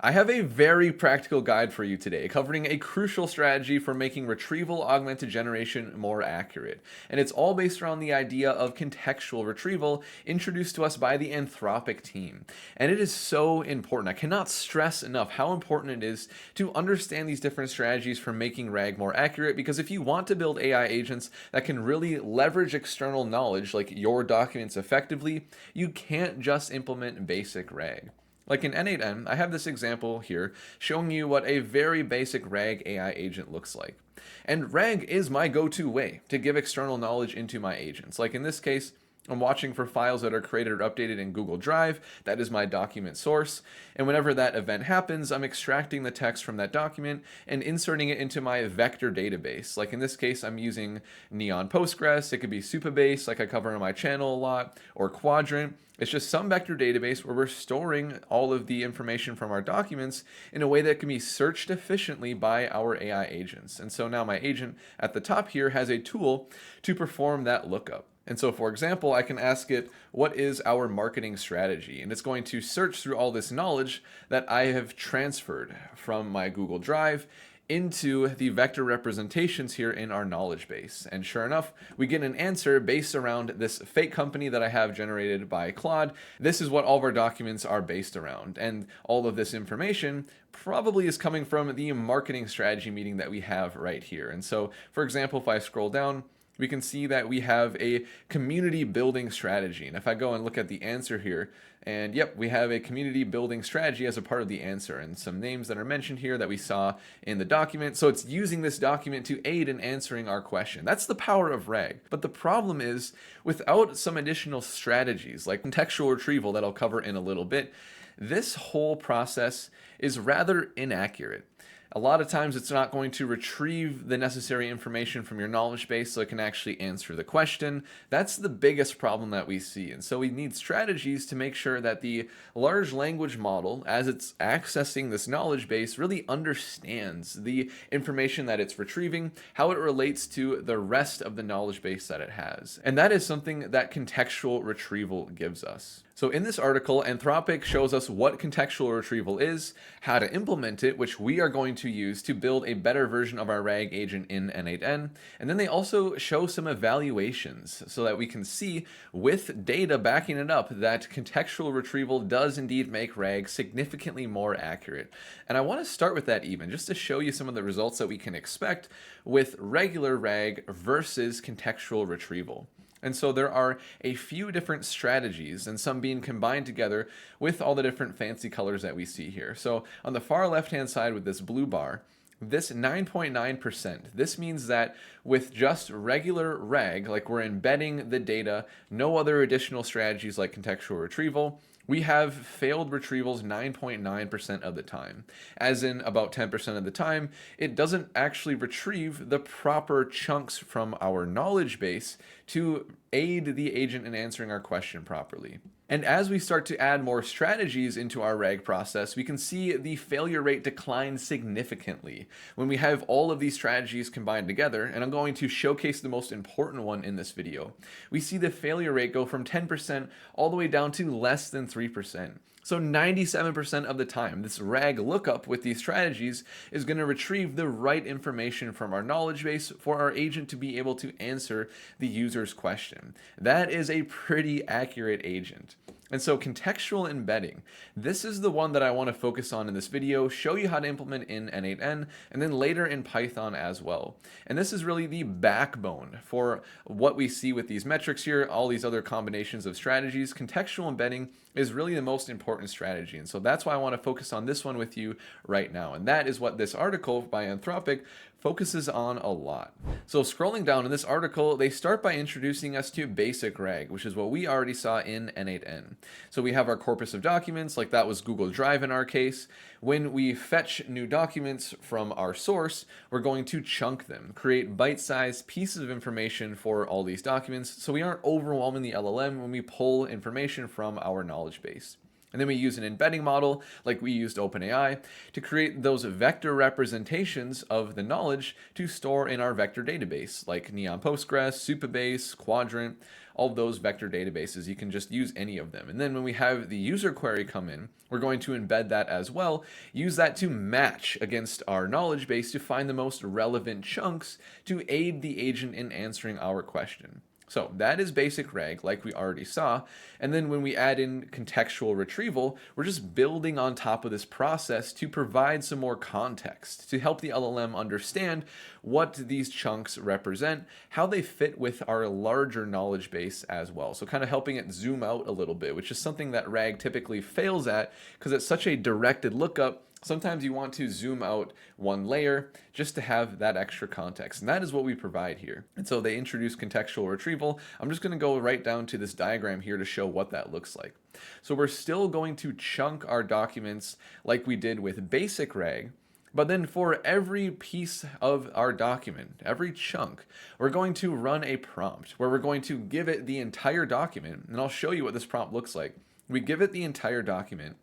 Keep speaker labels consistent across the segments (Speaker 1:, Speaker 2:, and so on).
Speaker 1: I have a very practical guide for you today, covering a crucial strategy for making retrieval augmented generation more accurate. And it's all based around the idea of contextual retrieval introduced to us by the Anthropic team. And it is so important. I cannot stress enough how important it is to understand these different strategies for making RAG more accurate, because if you want to build AI agents that can really leverage external knowledge like your documents effectively, you can't just implement basic RAG. Like in N8N, I have this example here showing you what a very basic RAG AI agent looks like. And RAG is my go-to way to give external knowledge into my agents. Like in this case, I'm watching for files that are created or updated in Google Drive. That is my document source. And whenever that event happens, I'm extracting the text from that document and inserting it into my vector database. Like in this case, I'm using Neon Postgres. It could be Supabase, like I cover on my channel a lot, or Quadrant. It's just some vector database where we're storing all of the information from our documents in a way that can be searched efficiently by our AI agents. And so now my agent at the top here has a tool to perform that lookup. And so, for example, I can ask it, what is our marketing strategy? And it's going to search through all this knowledge that I have transferred from my Google Drive into the vector representations here in our knowledge base. And sure enough, we get an answer based around this fake company that I have generated by Claude. This is what all of our documents are based around. And all of this information probably is coming from the marketing strategy meeting that we have right here. And so, for example, if I scroll down, we can see that we have a community building strategy. And if I go and look at the answer here, and yep, we have a community building strategy as a part of the answer, and some names that are mentioned here that we saw in the document. So it's using this document to aid in answering our question. That's the power of RAG. But the problem is, without some additional strategies like contextual retrieval that I'll cover in a little bit, this whole process is rather inaccurate. A lot of times it's not going to retrieve the necessary information from your knowledge base so it can actually answer the question. That's the biggest problem that we see. And so we need strategies to make sure that the large language model, as it's accessing this knowledge base, really understands the information that it's retrieving, how it relates to the rest of the knowledge base that it has. And that is something that contextual retrieval gives us. So in this article, Anthropic shows us what contextual retrieval is, how to implement it, which we are going to use to build a better version of our RAG agent in N8N. And then they also show some evaluations so that we can see with data backing it up that contextual retrieval does indeed make RAG significantly more accurate. And I want to start with that even, just to show you some of the results that we can expect with regular RAG versus contextual retrieval. And so there are a few different strategies, and some being combined together with all the different fancy colors that we see here. So on the far left-hand side with this blue bar, this 9.9%, this means that with just regular RAG, like we're embedding the data, no other additional strategies like contextual retrieval, we have failed retrievals 9.9% of the time. As in about 10% of the time, it doesn't actually retrieve the proper chunks from our knowledge base to aid the agent in answering our question properly. And as we start to add more strategies into our RAG process, we can see the failure rate decline significantly when we have all of these strategies combined together. And I'm going to showcase the most important one in this video. We see the failure rate go from 10% all the way down to less than 3%. So 97% of the time, this RAG lookup with these strategies is going to retrieve the right information from our knowledge base for our agent to be able to answer the user's question. That is a pretty accurate agent. And so contextual embedding, this is the one that I want to focus on in this video, show you how to implement in N8N, and then later in Python as well. And this is really the backbone for what we see with these metrics here, all these other combinations of strategies. Contextual embedding is really the most important strategy. And so that's why I want to focus on this one with you right now. And that is what this article by Anthropic focuses on a lot. So scrolling down in this article, they start by introducing us to basic RAG, which is what we already saw in N8N. So we have our corpus of documents, like that was Google Drive in our case. When we fetch new documents from our source, we're going to chunk them, create bite-sized pieces of information for all these documents, so we aren't overwhelming the LLM when we pull information from our knowledge base. And then we use an embedding model, like we used OpenAI, to create those vector representations of the knowledge to store in our vector database, like Neon Postgres, Supabase, Quadrant, all of those vector databases. You can just use any of them. And then when we have the user query come in, we're going to embed that as well, use that to match against our knowledge base to find the most relevant chunks to aid the agent in answering our question. So that is basic RAG, like we already saw. And then when we add in contextual retrieval, we're just building on top of this process to provide some more context, to help the LLM understand what these chunks represent, how they fit with our larger knowledge base as well. So kind of helping it zoom out a little bit, which is something that RAG typically fails at because it's such a directed lookup. Sometimes you want to zoom out one layer just to have that extra context. And that is what we provide here. And so they introduce contextual retrieval. I'm just going to go right down to this diagram here to show what that looks like. So we're still going to chunk our documents like we did with basic RAG. But then for every piece of our document, every chunk, we're going to run a prompt where we're going to give it the entire document. And I'll show you what this prompt looks like. We give it the entire document,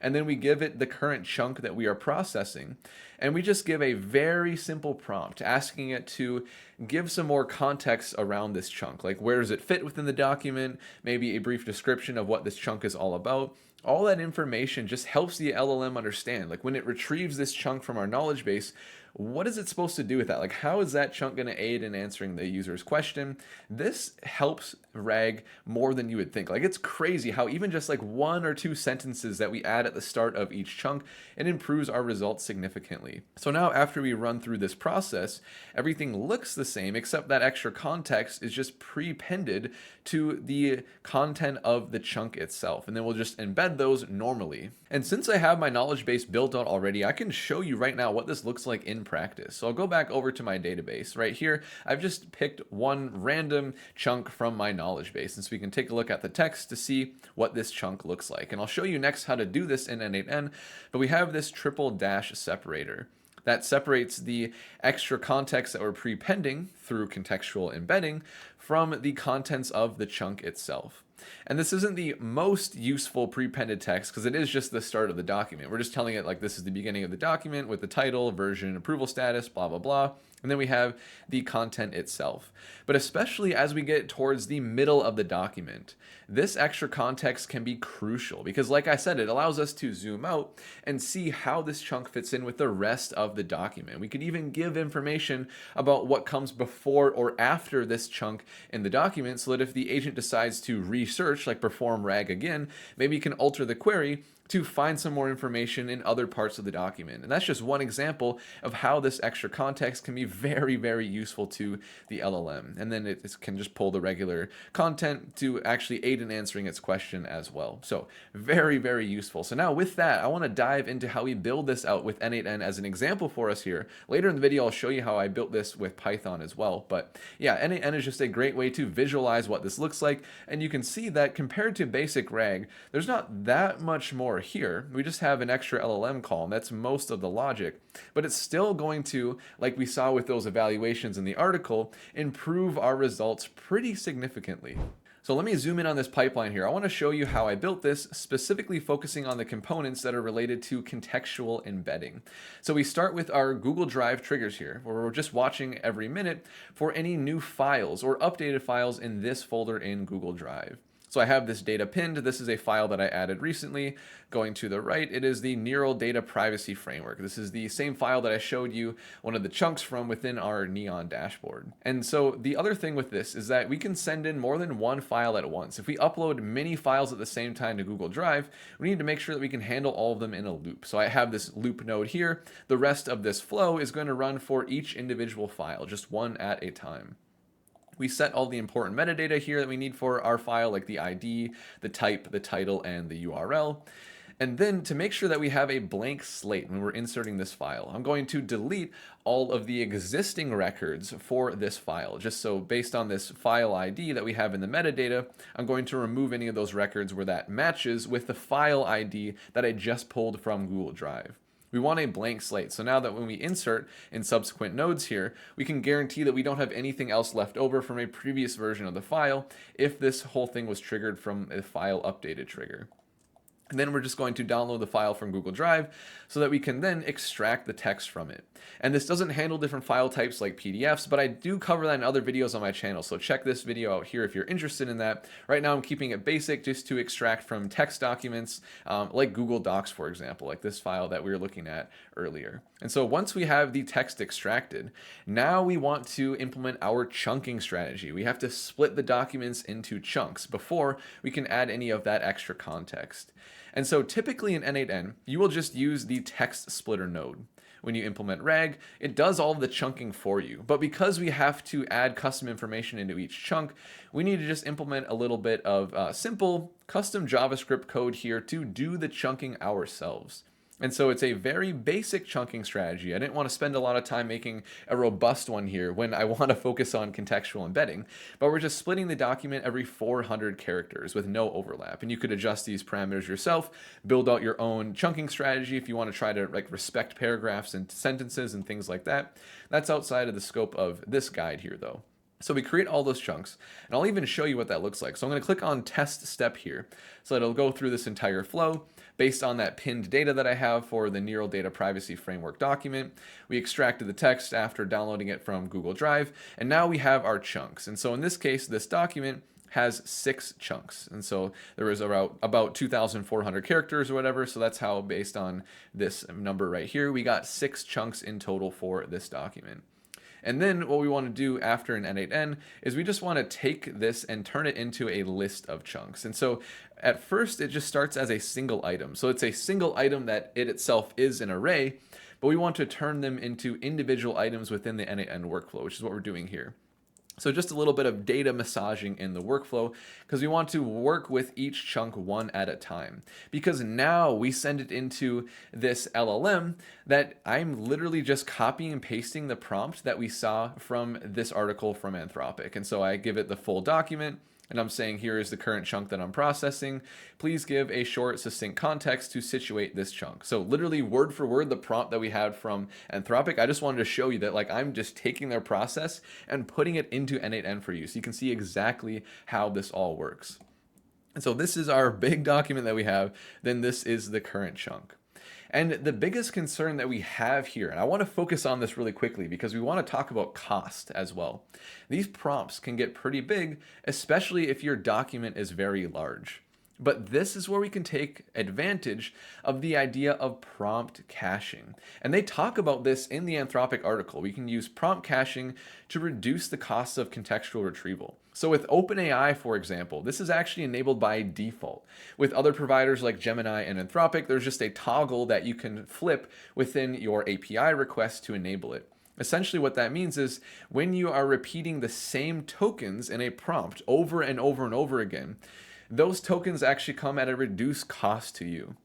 Speaker 1: and then we give it the current chunk that we are processing, and we just give a very simple prompt asking it to give some more context around this chunk, like where does it fit within the document, maybe a brief description of what this chunk is all about. All that information just helps the LLM understand, like when it retrieves this chunk from our knowledge base, what is it supposed to do with that? Like, how is that chunk going to aid in answering the user's question? This helps RAG more than you would think. Like, it's crazy how even just like one or two sentences that we add at the start of each chunk, it improves our results significantly. So now after we run through this process, everything looks the same, except that extra context is just pre-pended to the content of the chunk itself. And then we'll just embed those normally. And since I have my knowledge base built out already, I can show you right now what this looks like in practice. So I'll go back over to my database. Right here, I've just picked one random chunk from my knowledge base. And so we can take a look at the text to see what this chunk looks like. And I'll show you next how to do this in N8N, but we have this triple dash separator that separates the extra context that we're pre-pending through contextual embedding from the contents of the chunk itself. And this isn't the most useful prepended text because it is just the start of the document. We're just telling it like this is the beginning of the document with the title, version, approval status, blah, blah, blah. And then we have the content itself. But especially as we get towards the middle of the document, this extra context can be crucial because, like I said, it allows us to zoom out and see how this chunk fits in with the rest of the document. We could even give information about what comes before or after this chunk in the document so that if the agent decides to research, like perform RAG again, maybe you can alter the query to find some more information in other parts of the document. And that's just one example of how this extra context can be very, very useful to the LLM. And then it can just pull the regular content to actually aid in answering its question as well. So very, very useful. So now with that, I want to dive into how we build this out with N8N as an example for us here. Later in the video, I'll show you how I built this with Python as well. But yeah, N8N is just a great way to visualize what this looks like. And you can see that compared to basic RAG, there's not that much more here. We just have an extra LLM call, and that's most of the logic, but it's still going to, like we saw with those evaluations in the article, improve our results pretty significantly. So let me zoom in on this pipeline here. I want to show you how I built this, specifically focusing on the components that are related to contextual embedding. So we start with our Google Drive triggers here, where we're just watching every minute for any new files or updated files in this folder in Google Drive. So I have this data pinned. This is a file that I added recently. Going to the right, it is the Neural Data Privacy Framework. This is the same file that I showed you one of the chunks from within our Neon dashboard. And so the other thing with this is that we can send in more than one file at once. If we upload many files at the same time to Google Drive, we need to make sure that we can handle all of them in a loop. So I have this loop node here. The rest of this flow is going to run for each individual file, just one at a time. We set all the important metadata here that we need for our file, like the ID, the type, the title, and the URL. And then to make sure that we have a blank slate when we're inserting this file, I'm going to delete all of the existing records for this file. Just so based on this file ID that we have in the metadata, I'm going to remove any of those records where that matches with the file ID that I just pulled from Google Drive. We want a blank slate. So now that when we insert in subsequent nodes here, we can guarantee that we don't have anything else left over from a previous version of the file if this whole thing was triggered from a file updated trigger. And then we're just going to download the file from Google Drive so that we can then extract the text from it. And this doesn't handle different file types like PDFs, but I do cover that in other videos on my channel. So check this video out here if you're interested in that. Right now I'm keeping it basic just to extract from text documents like Google Docs, for example, like this file that we were looking at earlier. And so once we have the text extracted, now we want to implement our chunking strategy. We have to split the documents into chunks before we can add any of that extra context. And so typically in N8N, you will just use the text splitter node. When you implement RAG, it does all of the chunking for you. But because we have to add custom information into each chunk, we need to just implement a little bit of simple custom JavaScript code here to do the chunking ourselves. And so it's a very basic chunking strategy. I didn't want to spend a lot of time making a robust one here when I want to focus on contextual embedding, but we're just splitting the document every 400 characters with no overlap. And you could adjust these parameters yourself, build out your own chunking strategy if you want to try to like respect paragraphs and sentences and things like that. That's outside of the scope of this guide here though. So we create all those chunks, and I'll even show you what that looks like. So I'm going to click on test step here. So it'll go through this entire flow based on that pinned data that I have for the Neural Data Privacy Framework document. We extracted the text after downloading it from Google Drive, and now we have our chunks. And so in this case, this document has 6 chunks. And so there was about 2,400 characters or whatever. So that's how, based on this number right here, we got 6 chunks in total for this document. And then what we want to do after an N8N is we just want to take this and turn it into a list of chunks. And so at first it just starts as a single item. So it's a single item that it itself is an array, but we want to turn them into individual items within the N8N workflow, which is what we're doing here. So just a little bit of data massaging in the workflow because we want to work with each chunk one at a time. Because now we send it into this LLM that I'm literally just copying and pasting the prompt that we saw from this article from Anthropic. And so I give it the full document. And I'm saying here is the current chunk that I'm processing. Please give a short, succinct context to situate this chunk. So literally word for word, the prompt that we had from Anthropic, I just wanted to show you that like I'm just taking their process and putting it into N8N for you. So you can see exactly how this all works. And so this is our big document that we have. Then this is the current chunk. And the biggest concern that we have here, and I want to focus on this really quickly because we want to talk about cost as well. These prompts can get pretty big, especially if your document is very large. But this is where we can take advantage of the idea of prompt caching. And they talk about this in the Anthropic article. We can use prompt caching to reduce the costs of contextual retrieval. So with OpenAI, for example, this is actually enabled by default. With other providers like Gemini and Anthropic, there's just a toggle that you can flip within your API request to enable it. Essentially what that means is when you are repeating the same tokens in a prompt over and over and over again, those tokens actually come at a reduced cost to you.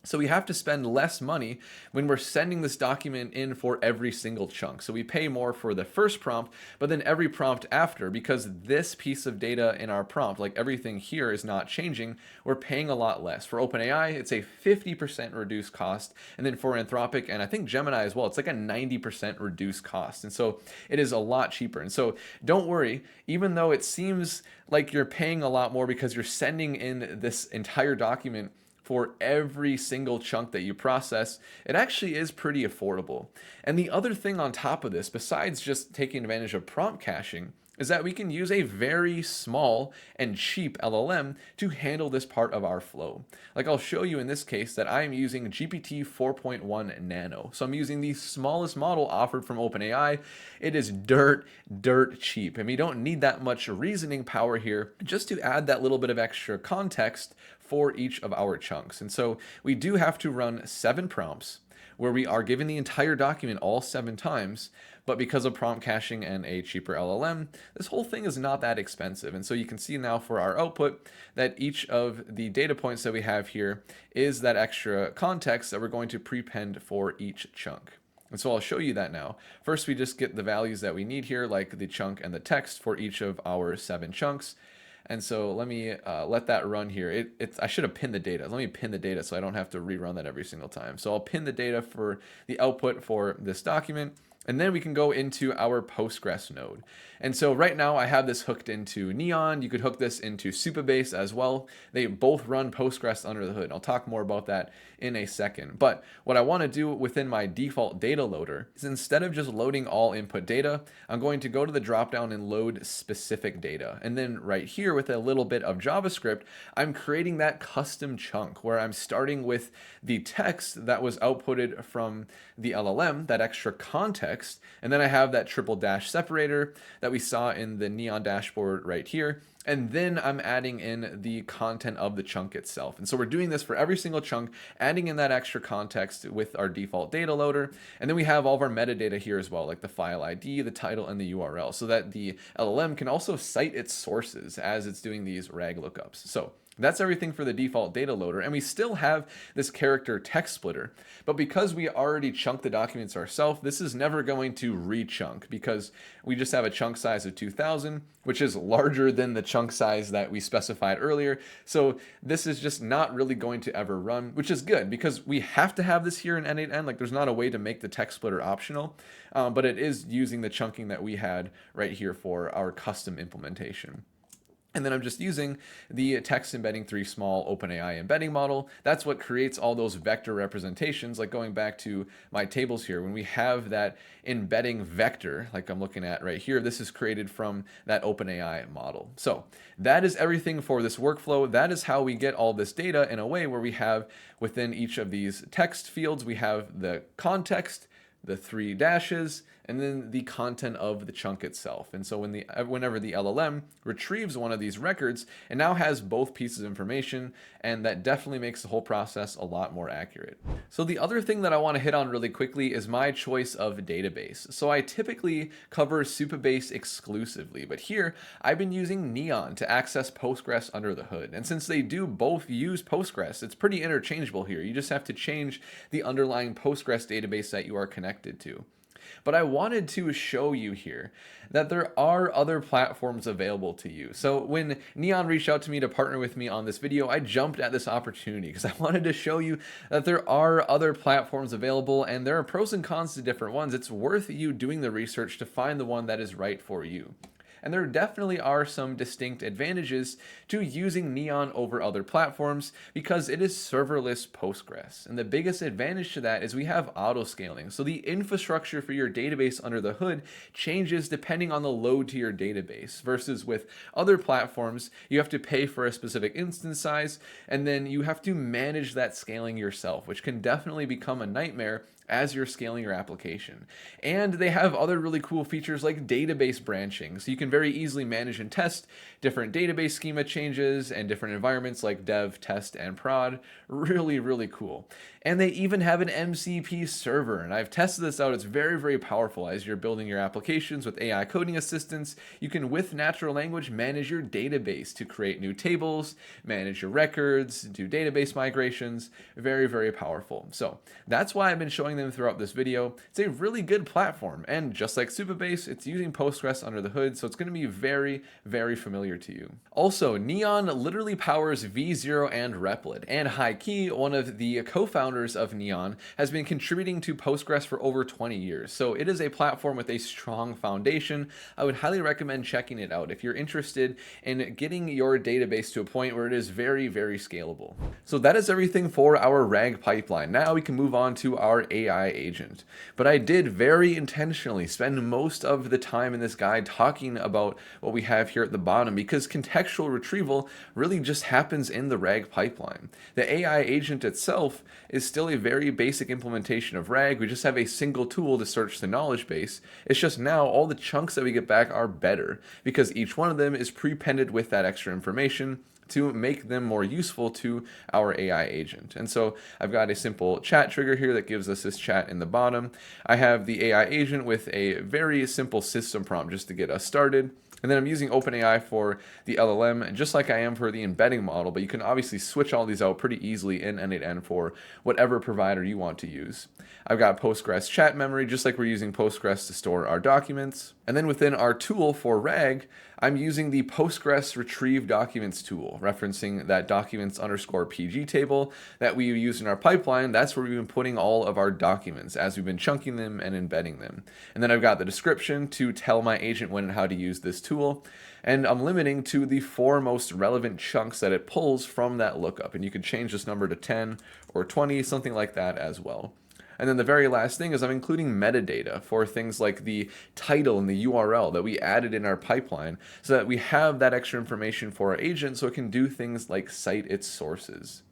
Speaker 1: So we have to spend less money when we're sending this document in for every single chunk. So we pay more for the first prompt, but then every prompt after, because this piece of data in our prompt, like everything here is not changing, we're paying a lot less. For OpenAI, it's a 50% reduced cost. And then for Anthropic, and I think Gemini as well, it's like a 90% reduced cost. And so it is a lot cheaper. And so don't worry, even though it seems like you're paying a lot more because you're sending in this entire document for every single chunk that you process, it actually is pretty affordable. And the other thing on top of this, besides just taking advantage of prompt caching, is that we can use a very small and cheap LLM to handle this part of our flow. Like I'll show you in this case that I'm using GPT 4.1 Nano. So I'm using the smallest model offered from OpenAI. It is dirt cheap. And we don't need that much reasoning power here just to add that little bit of extra context for each of our chunks. And so we do have to run 7 prompts where we are given the entire document all 7 times, but because of prompt caching and a cheaper LLM, this whole thing is not that expensive. And so you can see now for our output that each of the data points that we have here is that extra context that we're going to prepend for each chunk. And so I'll show you that now. First, we just get the values that we need here, like the chunk and the text for each of our 7 chunks. And so let me let that run here. I should have pinned the data. Let me pin the data so I don't have to rerun that every single time. So I'll pin the data for the output for this document. And then we can go into our Postgres node. And so right now I have this hooked into Neon. You could hook this into Supabase as well. They both run Postgres under the hood. I'll talk more about that in a second. But what I want to do within my default data loader is, instead of just loading all input data, I'm going to go to the dropdown and load specific data. And then right here with a little bit of JavaScript, I'm creating that custom chunk where I'm starting with the text that was outputted from the LLM, that extra context, and then I have that triple dash separator that we saw in the Neon dashboard right here. And then I'm adding in the content of the chunk itself. And so we're doing this for every single chunk, adding in that extra context with our default data loader. And then we have all of our metadata here as well, like the file ID, the title, and the URL, so that the LLM can also cite its sources as it's doing these RAG lookups. So that's everything for the default data loader, and we still have this character text splitter, but because we already chunked the documents ourselves, this is never going to re-chunk because we just have a chunk size of 2000, which is larger than the chunk size that we specified earlier. So this is just not really going to ever run, which is good because we have to have this here in N8N. Like, there's not a way to make the text splitter optional, but it is using the chunking that we had right here for our custom implementation. And then I'm just using the text embedding 3 small OpenAI embedding model. That's what creates all those vector representations. Like, going back to my tables here, when we have that embedding vector, like I'm looking at right here, this is created from that OpenAI model. So that is everything for this workflow. That is how we get all this data in a way where we have within each of these text fields, we have the context, the 3 dashes, and then the content of the chunk itself. And so whenever the LLM retrieves one of these records, it now has both pieces of information, and that definitely makes the whole process a lot more accurate. So the other thing that I want to hit on really quickly is my choice of database. So I typically cover Supabase exclusively, but here I've been using Neon to access Postgres under the hood. And since they do both use Postgres, it's pretty interchangeable here. You just have to change the underlying Postgres database that you are connected to. But I wanted to show you here that there are other platforms available to you. So when Neon reached out to me to partner with me on this video, I jumped at this opportunity because I wanted to show you that there are other platforms available, and there are pros and cons to different ones. It's worth you doing the research to find the one that is right for you. And there definitely are some distinct advantages to using Neon over other platforms because it is serverless Postgres. And the biggest advantage to that is we have auto scaling. So the infrastructure for your database under the hood changes depending on the load to your database, versus with other platforms, you have to pay for a specific instance size, and then you have to manage that scaling yourself, which can definitely become a nightmare as you're scaling your application. And they have other really cool features like database branching. So you can very easily manage and test different database schema changes and different environments like dev, test, and prod. Really, really cool. And they even have an MCP server. And I've tested this out. It's very, very powerful as you're building your applications with AI coding assistants. You can, with natural language, manage your database to create new tables, manage your records, do database migrations. Very, very powerful. So that's why I've been showing them throughout this video. It's a really good platform, and just like Supabase, it's using Postgres under the hood, so it's going to be very, very familiar to you. Also, Neon literally powers V0 and Replit, and High-Key, one of the co-founders of Neon, has been contributing to Postgres for over 20 years, so it is a platform with a strong foundation. I would highly recommend checking it out if you're interested in getting your database to a point where it is very, very scalable. So that is everything for our RAG pipeline. Now we can move on to our AI agent. But I did very intentionally spend most of the time in this guide talking about what we have here at the bottom, because contextual retrieval really just happens in the RAG pipeline. The AI agent itself is still a very basic implementation of RAG. We just have a single tool to search the knowledge base. It's just now all the chunks that we get back are better because each one of them is prepended with that extra information to make them more useful to our AI agent. And so I've got a simple chat trigger here that gives us this chat in the bottom. I have the AI agent with a very simple system prompt just to get us started. And then I'm using OpenAI for the LLM, just like I am for the embedding model, but you can obviously switch all these out pretty easily in N8N for whatever provider you want to use. I've got Postgres chat memory, just like we're using Postgres to store our documents. And then within our tool for RAG, I'm using the Postgres retrieve documents tool, referencing that documents_PG table that we use in our pipeline. That's where we've been putting all of our documents as we've been chunking them and embedding them. And then I've got the description to tell my agent when and how to use this tool. And I'm limiting to the 4 most relevant chunks that it pulls from that lookup. And you can change this number to 10 or 20, something like that as well. And then the very last thing is I'm including metadata for things like the title and the URL that we added in our pipeline so that we have that extra information for our agent so it can do things like cite its sources.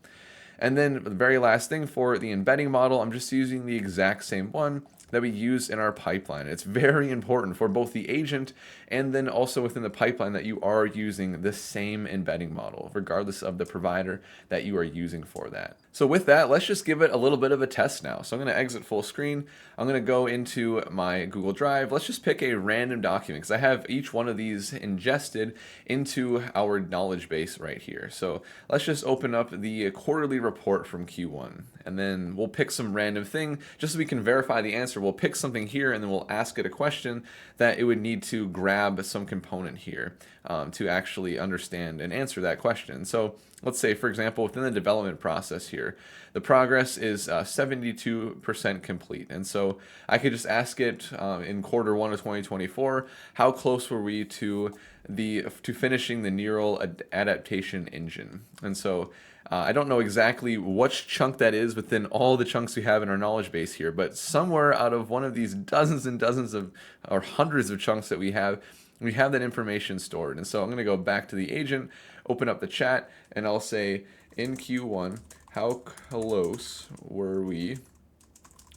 Speaker 1: And then the very last thing for the embedding model, I'm just using the exact same one that we use in our pipeline. It's very important for both the agent and then also within the pipeline that you are using the same embedding model, regardless of the provider that you are using for that. So with that, let's just give it a little bit of a test now. So I'm going to exit full screen. I'm going to go into my Google Drive. Let's just pick a random document because I have each one of these ingested into our knowledge base right here. So let's just open up the quarterly report from Q1 and then we'll pick some random thing just so we can verify the answer. We'll pick something here and then we'll ask it a question that it would need to grab some component here to actually understand and answer that question. So let's say, for example, within the development process here, the progress is 72% complete. And so I could just ask it in Q1 of 2024, how close were we to finishing the neural adaptation engine? And so I don't know exactly which chunk that is within all the chunks we have in our knowledge base here, but somewhere out of one of these dozens and dozens of, or hundreds of chunks that we have that information stored. And so I'm going to go back to the agent, open up the chat, and I'll say, in Q1, how close were we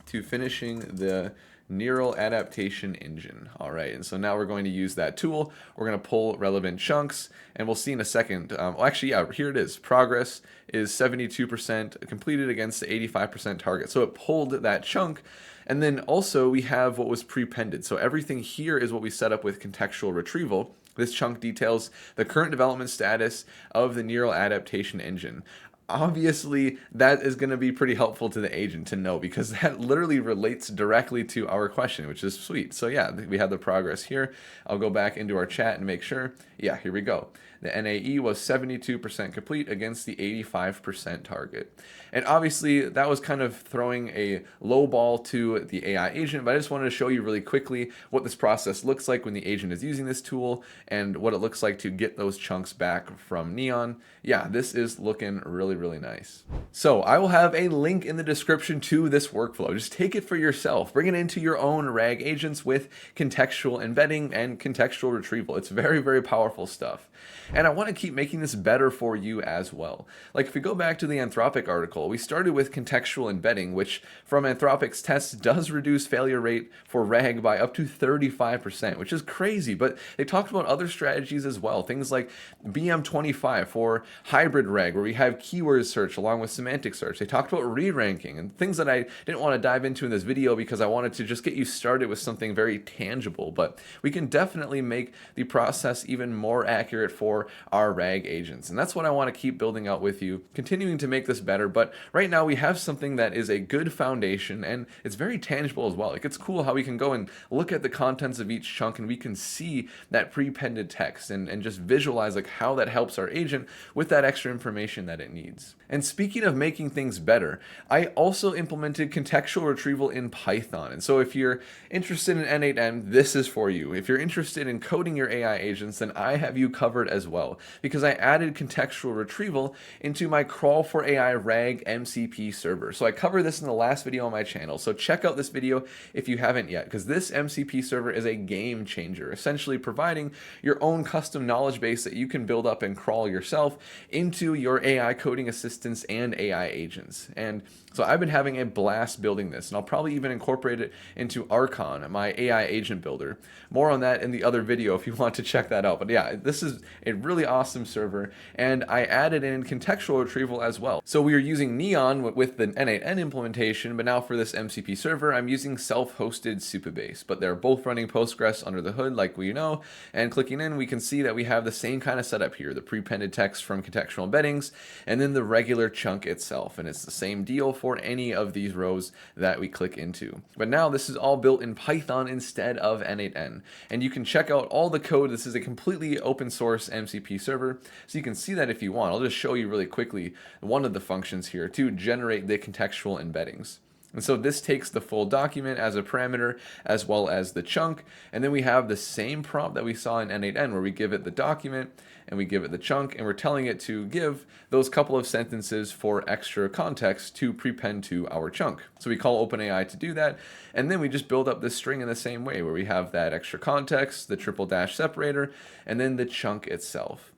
Speaker 1: to finishing the neural adaptation engine? All right, and so now we're going to use that tool. We're going to pull relevant chunks, and we'll see in a second. Well, actually, yeah, here it is. Progress is 72% completed against the 85% target. So it pulled that chunk. And then also we have what was prepended. So everything here is what we set up with contextual retrieval. This chunk details the current development status of the neural adaptation engine. Obviously, that is going to be pretty helpful to the agent to know because that literally relates directly to our question, which is sweet. So yeah, we have the progress here. I'll go back into our chat and make sure. Yeah, here we go. The NAE was 72% complete against the 85% target. And obviously, that was kind of throwing a low ball to the AI agent, but I just wanted to show you really quickly what this process looks like when the agent is using this tool and what it looks like to get those chunks back from Neon. Yeah, this is looking really, really nice. So I will have a link in the description to this workflow. Just take it for yourself. Bring it into your own RAG agents with contextual embedding and contextual retrieval. It's very, very powerful stuff. And I want to keep making this better for you as well. Like if we go back to the Anthropic article, we started with contextual embedding, which from Anthropic's tests does reduce failure rate for RAG by up to 35%, which is crazy. But they talked about other strategies as well. Things like BM25 for hybrid RAG, where we have keyword search along with semantic search. They talked about re-ranking and things that I didn't want to dive into in this video because I wanted to just get you started with something very tangible. But we can definitely make the process even more accurate for our RAG agents. And that's what I want to keep building out with you, continuing to make this better. But right now we have something that is a good foundation and it's very tangible as well. Like it's cool how we can go and look at the contents of each chunk and we can see that prepended text and just visualize like how that helps our agent with that extra information that it needs. And speaking of making things better, I also implemented contextual retrieval in Python. And so if you're interested in N8N, this is for you. If you're interested in coding your AI agents, then I have you covered as well, because I added contextual retrieval into my Crawl for AI RAG MCP server. So I covered this in the last video on my channel. So check out this video if you haven't yet, because this MCP server is a game changer, essentially providing your own custom knowledge base that you can build up and crawl yourself into your AI coding coding assistants and AI agents. And so I've been having a blast building this, and I'll probably even incorporate it into Archon, my AI agent builder. More on that in the other video if you want to check that out. But yeah, this is a really awesome server, and I added in contextual retrieval as well. So we are using Neon with the N8N implementation, but now for this MCP server, I'm using self-hosted Supabase. But they're both running Postgres under the hood, like we know, and clicking in, we can see that we have the same kind of setup here, the prepended text from contextual embeddings, and then the regular chunk itself, and it's the same deal for any of these rows that we click into. But now this is all built in Python instead of N8N, and you can check out all the code. This is a completely open source MCP server, so you can see that if you want. I'll just show you really quickly one of the functions here to generate the contextual embeddings. And so this takes the full document as a parameter as well as the chunk, and then we have the same prompt that we saw in N8N where we give it the document and we give it the chunk, and we're telling it to give those couple of sentences for extra context to prepend to our chunk. So we call OpenAI to do that, and then we just build up this string in the same way where we have that extra context, the triple dash separator, and then the chunk itself.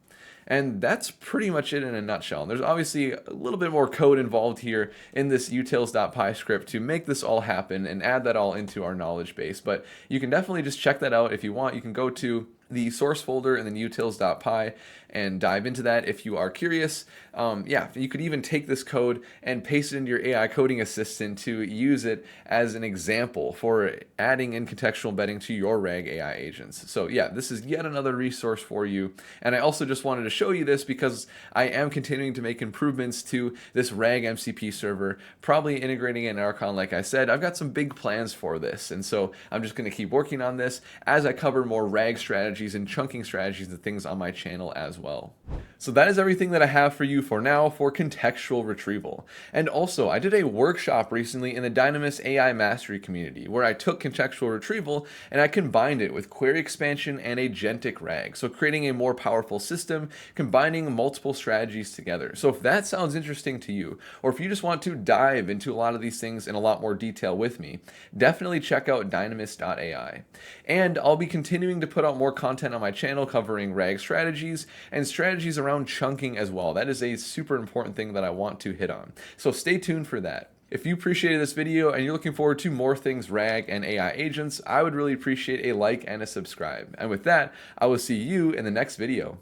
Speaker 1: And that's pretty much it in a nutshell. And there's obviously a little bit more code involved here in this utils.py script to make this all happen and add that all into our knowledge base. But you can definitely just check that out if you want. You can go to the source folder and then utils.py and dive into that if you are curious. Yeah, you could even take this code and paste it into your AI coding assistant to use it as an example for adding in contextual embedding to your RAG AI agents. So yeah, this is yet another resource for you. And I also just wanted to show you this because I am continuing to make improvements to this RAG MCP server, probably integrating it in Archon. Like I said, I've got some big plans for this. And so I'm just going to keep working on this as I cover more RAG strategies and chunking strategies and things on my channel as well. So that is everything that I have for you for now for contextual retrieval. And also, I did a workshop recently in the Dynamis AI Mastery community where I took contextual retrieval and I combined it with query expansion and agentic RAG. So creating a more powerful system, combining multiple strategies together. So if that sounds interesting to you, or if you just want to dive into a lot of these things in a lot more detail with me, definitely check out dynamis.ai. And I'll be continuing to put out more content on my channel covering RAG strategies and strategies around chunking as well. That is a super important thing that I want to hit on. So stay tuned for that. If you appreciated this video and you're looking forward to more things RAG and AI agents, I would really appreciate a like and a subscribe. And with that, I will see you in the next video.